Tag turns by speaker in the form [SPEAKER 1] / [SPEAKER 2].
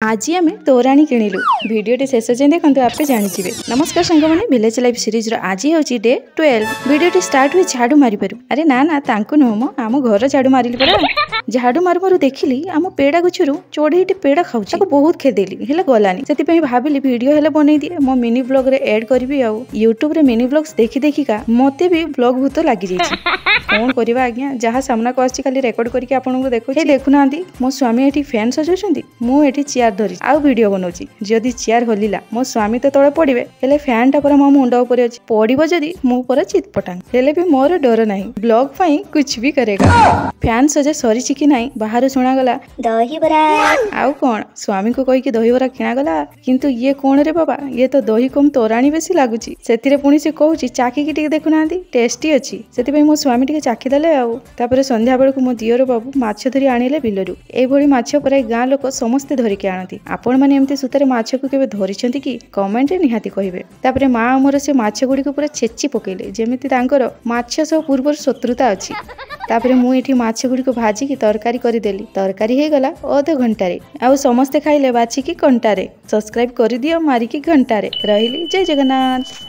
[SPEAKER 1] आज आम तोराणी किणिलु भिडियोटी शेष जाए देखो आपे जानीजे। नमस्कार सांग मैंने विलेज लाइफ सीरीज आज हूँ डे 12। भिडियोटी स्टार्ट हुए झाड़ू मारि पारू। अरे ना ना तांको नुह मो आम घर झाड़ू मारिली परा। झाड़ू मारू मारू देखिली आम पेड़ा गछरु चढ़ेईटे पेड़ा खाऊछि। बहुत खेदेली हेले गलानी से भाविली वीडियो हेले बनई दिए मो मिनी ब्लॉग रे ऐड करी। आ यूट्यूब रे मिनी ब्लॉग्स देखी देखिका मते भी ब्लॉग भूत लगी जाइछि। कौन करवा आज्ञा जहाँ सामना को आछि खाली रेकॉर्ड करके आपनको देखो। देखुना मो स्वामी एठी फैन सजाउछंती मु एठी चेयर धरी आउ वीडियो बनाउछि। जदि चेयर हलिला मो स्वामी तो तळे पड़िबे हेले फैन टा पर मो मुंड ऊपर अछि पड़िबो जदि मु पर चितपटांग हेले भी मोर डर नाही। ब्लॉग पई कुछ भी करेगा। फैन सजा सरीछि कि नाही बाहर सुना गला दही बरा आउ कोन स्वामी को कहि कि दही बरा किना गला किंतु ये कोन रे बाबा ये तो दही कम तोराणी बेसी लागुछि। सेतिरे पुणी से कहूछि चाकी कि टिके देखुनांती टेस्टी अछि। सेति पई मो स्वामी टिके चाखी देले आउ तापर संध्या बेल को मो दियर बाबू माछ धरी आनिले बिलरु। ए भली माछ प्राय गाँ लोक समस्ते धरिके आनती। आपण माने एमती सुतारे माछ को केबे धरिछंती कि कमेंट रे निहाती कहिबे। तापर माँ हमर से माछ गुडी को पूरा छेची पकेले जेमिति तांकर माछ सब पूर्व शत्रुता अछि। तापर मु एठी माछ गुडी को भाजी की तरकारी करि देली। तरकारी हे गला आधा घंटा रे आउ समस्ते खाइले बाची की कंटा रे। सब्सक्राइब करि दियो मारी की घंटा रे। रहिली जय जगन्नाथ।